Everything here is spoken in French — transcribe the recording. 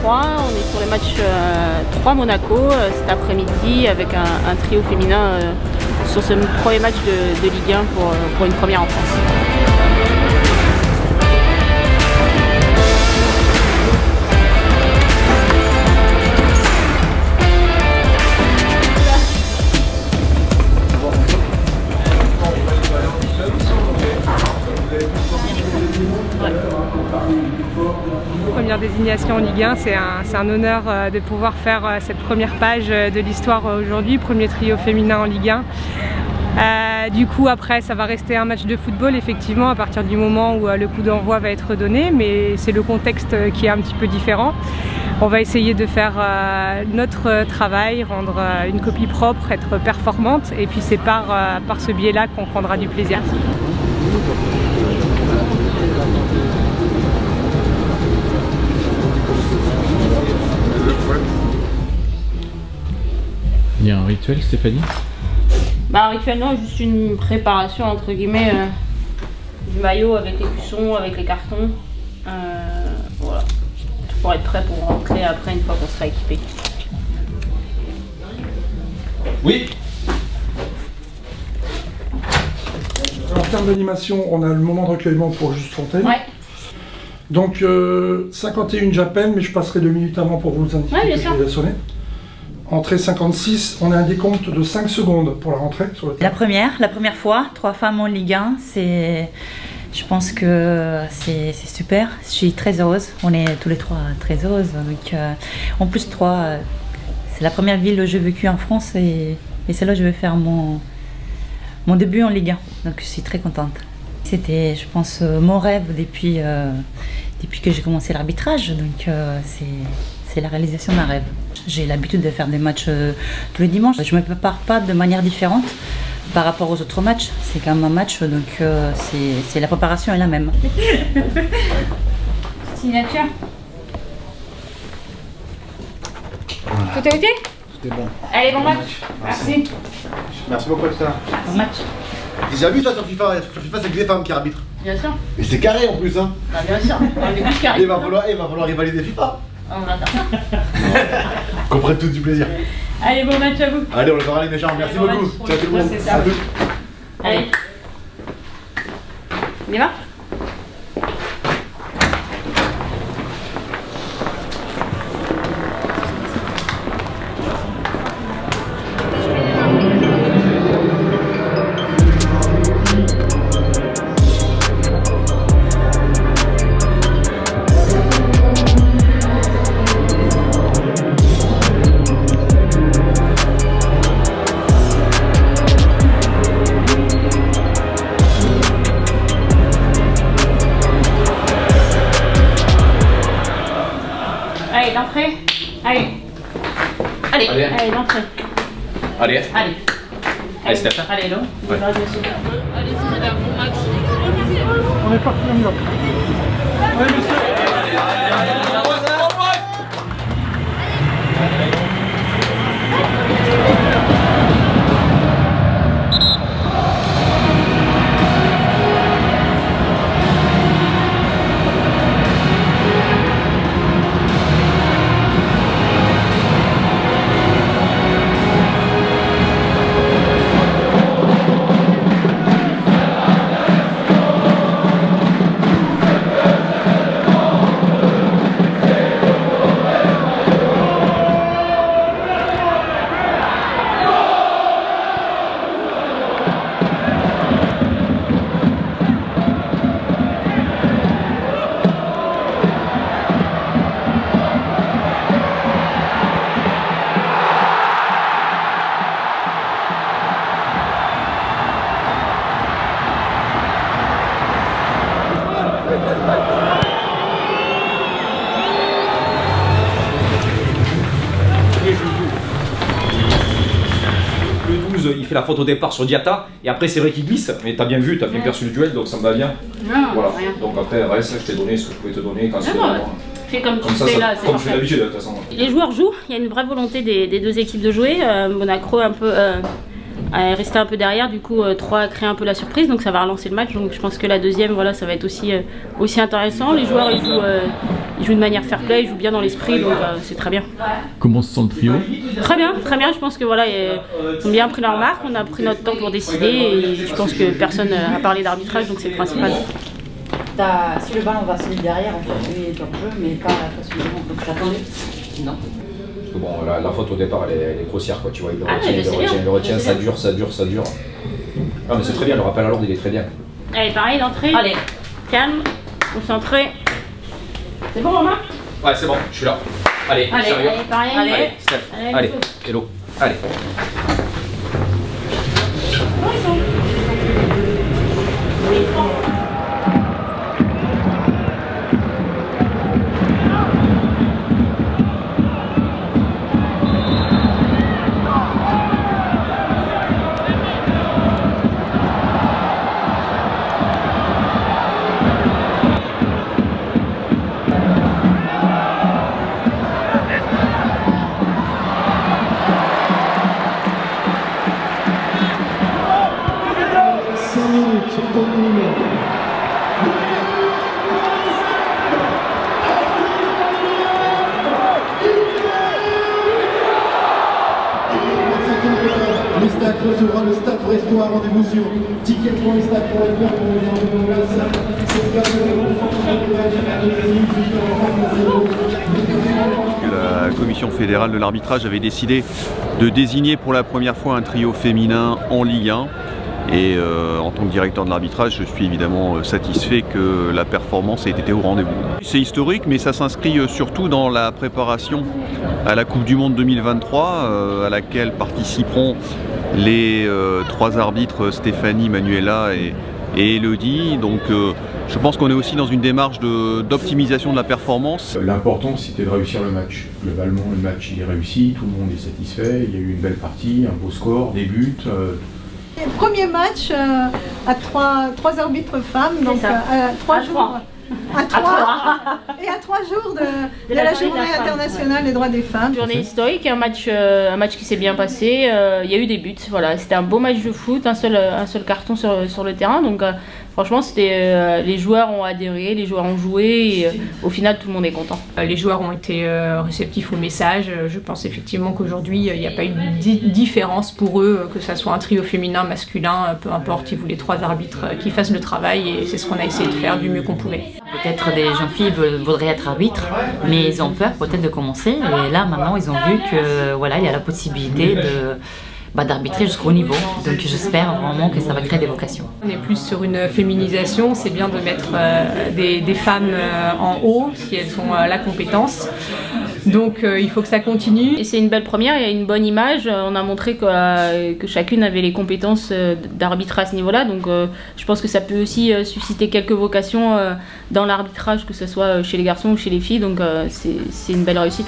3, on est sur les matchs 3 Monaco cet après-midi avec un trio féminin sur ce premier match de Ligue 1 pour une première en France. Première désignation en Ligue 1, c'est un honneur de pouvoir faire cette première page de l'histoire aujourd'hui, premier trio féminin en Ligue 1. Du coup après ça va rester un match de football effectivement à partir du moment où le coup d'envoi va être donné, mais c'est le contexte qui est un petit peu différent. On va essayer de faire notre travail, rendre une copie propre, être performante, et puis c'est par ce biais-là qu'on prendra du plaisir. Il y a un rituel, Stéphanie? Bah, un rituel non, juste une préparation entre guillemets du maillot avec les cuissons, avec les cartons. Voilà. Pour être prêt pour rentrer après une fois qu'on sera équipé. Oui. En termes d'animation, on a le moment de recueillement pour Juste Fontaine. Ouais. Donc 51 j'appelle, mais je passerai 2 minutes avant pour vous indiquer que je vais sonner. Entrée 56, on a un décompte de 5 secondes pour la rentrée sur le terrain. La première fois, 3 femmes en Ligue 1, je pense que c'est super. Je suis très heureuse, on est tous les 3 très heureuses. Donc, en plus 3, c'est la première ville où j'ai vécu en France et c'est là que je vais faire mon début en Ligue 1. Donc je suis très contente. C'était, je pense, mon rêve depuis que j'ai commencé l'arbitrage. Donc c'est la réalisation d'un rêve. J'ai l'habitude de faire des matchs tous les dimanches. Je ne me prépare pas de manière différente par rapport aux autres matchs. C'est quand même un match, donc la préparation est la même. Signature. Voilà. Tout est ok? Tout est bon. Allez, bon match. Merci. Merci beaucoup, ça. Bon match. J'ai déjà vu ça sur FIFA. Sur FIFA, c'est que des femmes qui arbitrent. Bien sûr. Et c'est carré en plus, hein. Bah, bien sûr. On est plus carré. Il va falloir rivaliser FIFA. On va faire ça. Qu'on prenne tout du plaisir. Allez, bon match à vous. Allez, on le fera les méchants. Merci bon beaucoup. match. Ciao tout le monde. C'est ça. Allez. On y va? Allez, l'entrée. Allez, l'entrée. Allez, Stéphane. Allez, l'eau. Ouais. Allez, c'est un bon match. On est parti là. Ouais, monsieur. Il fait la faute au départ sur Diatta et après c'est vrai qu'il glisse, mais t'as bien vu, t'as bien perçu le duel, donc ça me va bien. Non, voilà. Rien. Donc après reste, je t'ai donné ce que je pouvais te donner quand c'est fais comme tu ça, fais là, c'est comme je fais parfait. d'habitude de toute façon. Les joueurs jouent, il y a une vraie volonté des deux équipes de jouer. Monaco un peu est resté un peu derrière, du coup 3 a créé un peu la surprise, donc ça va relancer le match. Donc je pense que la deuxième, voilà, ça va être aussi intéressant. Les joueurs ils jouent ils jouent de manière fair play, ils jouent bien dans l'esprit, donc c'est très bien. Comment se sent le trio? Très bien, je pense que voilà, ils ont bien pris leur marque, on a pris notre temps pour décider et je pense que personne n'a parlé d'arbitrage, donc c'est le principal. Si le ballon va se derrière, on peut jouer leur jeu, mais pas suffisamment. Donc j'attendais. Non. Bon, la faute au départ, elle est grossière, quoi. Tu vois, il le retient, ça dure. Ah, mais c'est très bien, le rappel à l'ordre, il est très bien. Allez, pareil, d'entrée. Allez, calme, concentré. C'est bon, Romain? Ouais, c'est bon, je suis là. Allez, sérieux. Allez, pareil. Allez, Steph. Allez, hello. Allez. Le stade recevra le stade brestois. Rendez-vous sur ticket.stade.fr pour rejoindre la salle. La commission fédérale de l'arbitrage avait décidé de désigner pour la première fois un trio féminin en Ligue 1. Et en tant que directeur de l'arbitrage, je suis évidemment satisfait que la performance ait été au rendez-vous. C'est historique, mais ça s'inscrit surtout dans la préparation à la Coupe du Monde 2023, à laquelle participeront les 3 arbitres, Stéphanie, Manuela et Elodie. Donc je pense qu'on est aussi dans une démarche d'optimisation de la performance. L'important, c'était de réussir le match. Globalement, le match il est réussi, tout le monde est satisfait, il y a eu une belle partie, un beau score, des buts. Premier match à trois arbitres femmes, donc à 3 jours. À 3 et à 3 jours de la journée internationale des droits des femmes. Journée historique, un match qui s'est bien passé. Il y a eu des buts. Voilà, c'était un beau match de foot, un seul carton sur le terrain. Donc franchement, les joueurs ont adhéré, les joueurs ont joué et au final tout le monde est content. Les joueurs ont été réceptifs au message. Je pense effectivement qu'aujourd'hui il n'y a pas eu de différence pour eux, que ça soit un trio féminin, masculin, peu importe. Ils voulaient 3 arbitres qui fassent le travail et c'est ce qu'on a essayé de faire du mieux qu'on pouvait. Peut-être des jeunes filles voudraient être arbitres, mais ils ont peur peut-être de commencer. Et là maintenant ils ont vu que voilà, il y a la possibilité d'arbitrer jusqu'au niveau. Donc j'espère vraiment que ça va créer des vocations. On est plus sur une féminisation, c'est bien de mettre des femmes en haut si elles ont la compétence. Donc il faut que ça continue. Et c'est une belle première, il y a une bonne image. On a montré que chacune avait les compétences d'arbitrer à ce niveau-là. Donc je pense que ça peut aussi susciter quelques vocations dans l'arbitrage, que ce soit chez les garçons ou chez les filles. Donc c'est une belle réussite.